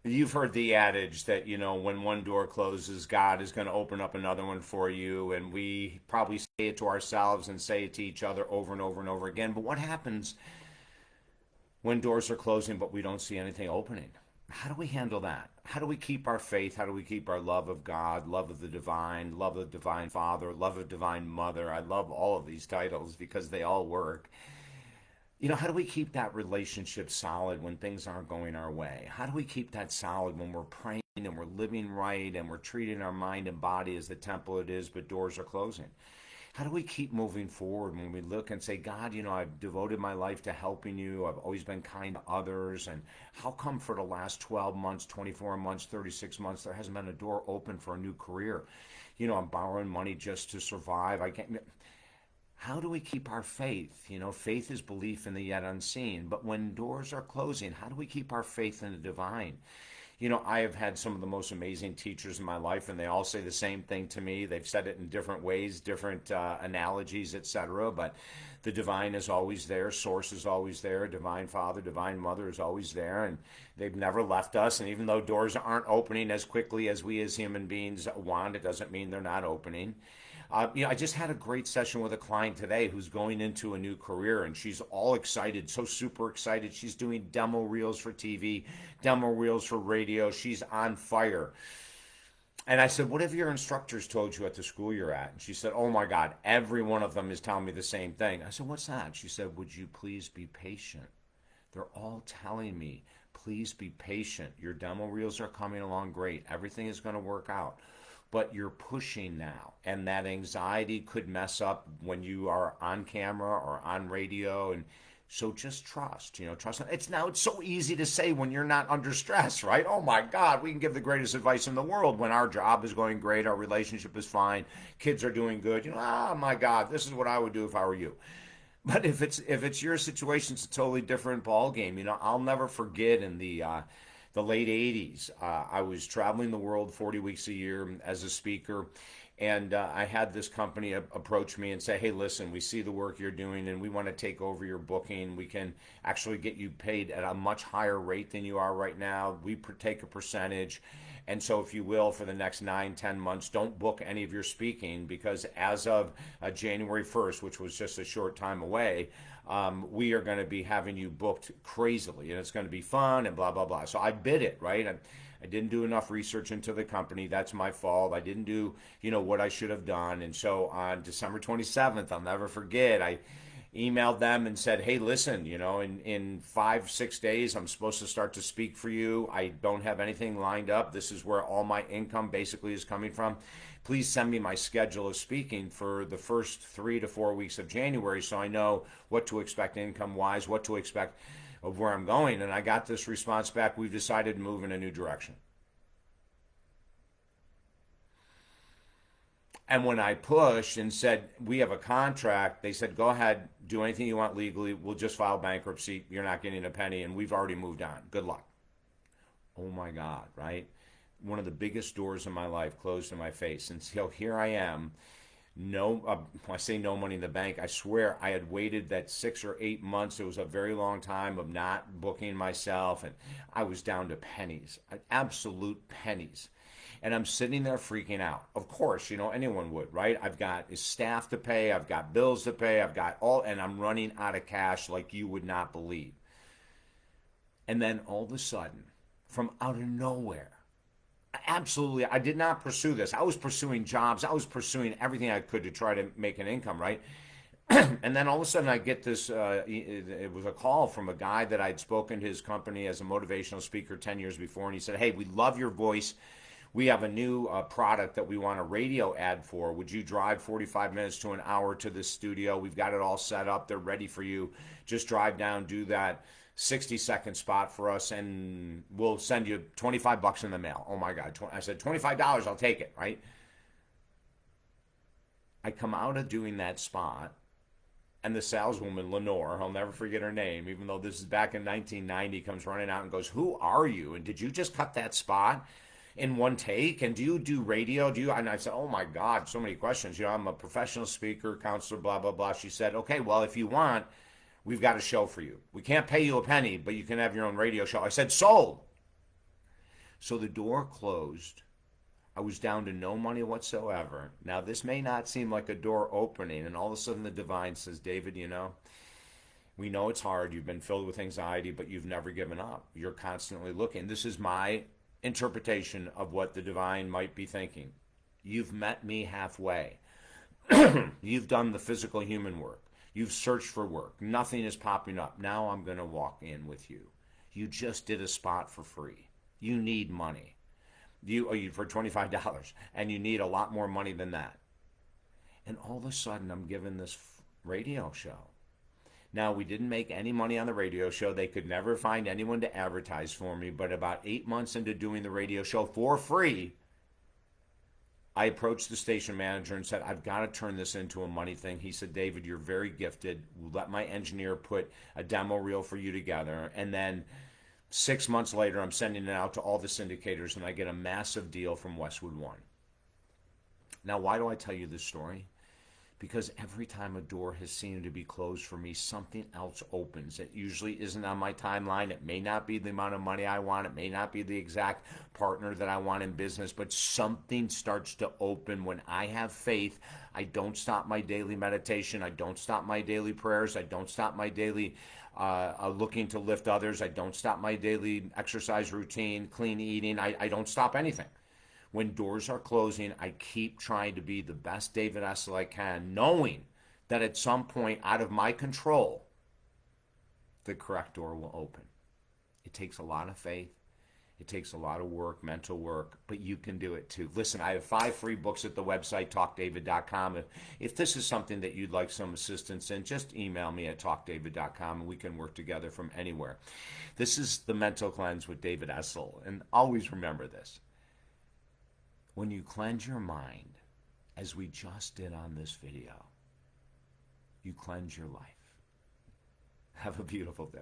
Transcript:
You've heard the adage that, when one door closes, God is going to open up another one for you. And we probably say it to ourselves and say it to each other over and over and over again. But what happens when doors are closing but we don't see anything opening? How do we handle that? How do we keep our faith? How do we keep our love of God, love of the divine, love of the divine Father, love of divine Mother? I love all of these titles because they all work. How do we keep that relationship solid when things aren't going our way? How do we keep that solid when we're praying and we're living right and we're treating our mind and body as the temple it is, but doors are closing? How do we keep moving forward when we look and say, God, I've devoted my life to helping you. I've always been kind to others. And how come for the last 12 months, 24 months, 36 months, there hasn't been a door open for a new career? I'm borrowing money just to survive. I can't. How do we keep our faith? Faith is belief in the yet unseen. But when doors are closing, how do we keep our faith in the divine? I have had some of the most amazing teachers in my life, and they all say the same thing to me. They've said it in different ways, different analogies, etc. But the divine is always there. Source is always there. Divine Father, Divine Mother is always there. And they've never left us. And even though doors aren't opening as quickly as we as human beings want, it doesn't mean they're not opening. I just had a great session with a client today who's going into a new career, and she's all excited, so super excited. She's doing demo reels for TV, demo reels for radio. She's on fire. And I said, what have your instructors told you at the school you're at? And she said, oh my God, every one of them is telling me the same thing. I said, what's that? She said, would you please be patient? They're all telling me, please be patient. Your demo reels are coming along great. Everything is going to work out, but you're pushing now, and that anxiety could mess up when you are on camera or on radio. And so just trust. It's so easy to say when you're not under stress, right? Oh my God, we can give the greatest advice in the world when our job is going great, our relationship is fine, kids are doing good. Oh my God, this is what I would do if I were you. But if it's your situation, it's a totally different ball game. I'll never forget in the late 80s. I was traveling the world 40 weeks a year as a speaker. And I had this company approach me and say, hey, listen, we see the work you're doing and we want to take over your booking. We can actually get you paid at a much higher rate than you are right now. We take a percentage. And so, if you will, for the next 9, 10 months, don't book any of your speaking because as of January 1st, which was just a short time away, we are going to be having you booked crazily and it's going to be fun and blah, blah, blah. So I bid it, right? I didn't do enough research into the company. That's my fault. I didn't do, what I should have done. And so on December 27th, I'll never forget, I emailed them and said, hey, listen, in 5, 6 days, I'm supposed to start to speak for you. I don't have anything lined up. This is where all my income basically is coming from. Please send me my schedule of speaking for the first 3 to 4 weeks of January so I know what to expect income wise, what to expect of where I'm going. And I got this response back: we've decided to move in a new direction. And when I pushed and said, we have a contract, they said, go ahead, do anything you want legally. We'll just file bankruptcy. You're not getting a penny, and we've already moved on. Good luck. Oh my God, right? One of the biggest doors in my life closed in my face. And so here I am. No, when I say no money in the bank, I swear I had waited that 6 or 8 months. It was a very long time of not booking myself, and I was down to pennies, absolute pennies. And I'm sitting there freaking out. Of course, anyone would, right? I've got staff to pay, I've got bills to pay, and I'm running out of cash like you would not believe. And then all of a sudden, from out of nowhere, absolutely, I did not pursue this. I was pursuing jobs, I was pursuing everything I could to try to make an income, right? And then all of a sudden I get this, it was a call from a guy that I'd spoken to his company as a motivational speaker 10 years before. And he said, hey, we love your voice. We have a new product that we want a radio ad for. Would you drive 45 minutes to an hour to the studio? We've got it all set up. They're ready for you. Just drive down, do that 60-second spot for us, and we'll send you 25 bucks in the mail. Oh my God. I said, $25, I'll take it, right? I come out of doing that spot, and the saleswoman, Lenore, I'll never forget her name, even though this is back in 1990, comes running out and goes, who are you? And did you just cut that spot in one take? And do you do radio? And I said, oh my God, so many questions. I'm a professional speaker, counselor, blah, blah, blah. She said, okay, well, if you want, we've got a show for you. We can't pay you a penny, but you can have your own radio show. I said, sold. So the door closed. I was down to no money whatsoever. Now, this may not seem like a door opening, and all of a sudden the divine says, David, we know it's hard. You've been filled with anxiety, but you've never given up. You're constantly looking. This is my interpretation of what the divine might be thinking. You've met me halfway. You've done the physical human work. You've searched for work. Nothing is popping up. Now I'm going to walk in with you. You just did a spot for free. You need money. For $25, and you need a lot more money than that. And all of a sudden, I'm given this radio show. Now, we didn't make any money on the radio show. They could never find anyone to advertise for me. But about 8 months into doing the radio show for free, I approached the station manager and said, I've got to turn this into a money thing. He said, David, you're very gifted. Let my engineer put a demo reel for you together. And then 6 months later, I'm sending it out to all the syndicators, and I get a massive deal from Westwood One. Now, why do I tell you this story? Because every time a door has seemed to be closed for me, something else opens. It usually isn't on my timeline. It may not be the amount of money I want. It may not be the exact partner that I want in business, but something starts to open when I have faith. I don't stop my daily meditation. I don't stop my daily prayers. I don't stop my daily looking to lift others. I don't stop my daily exercise routine, clean eating. I don't stop anything. When doors are closing, I keep trying to be the best David Essel I can, knowing that at some point, out of my control, the correct door will open. It takes a lot of faith. It takes a lot of work, mental work, but you can do it too. Listen, I have 5 free books at the website, talkdavid.com. If this is something that you'd like some assistance in, just email me at talkdavid.com and we can work together from anywhere. This is The Mental Cleanse with David Essel, and always remember this. When you cleanse your mind, as we just did on this video, you cleanse your life. Have a beautiful day.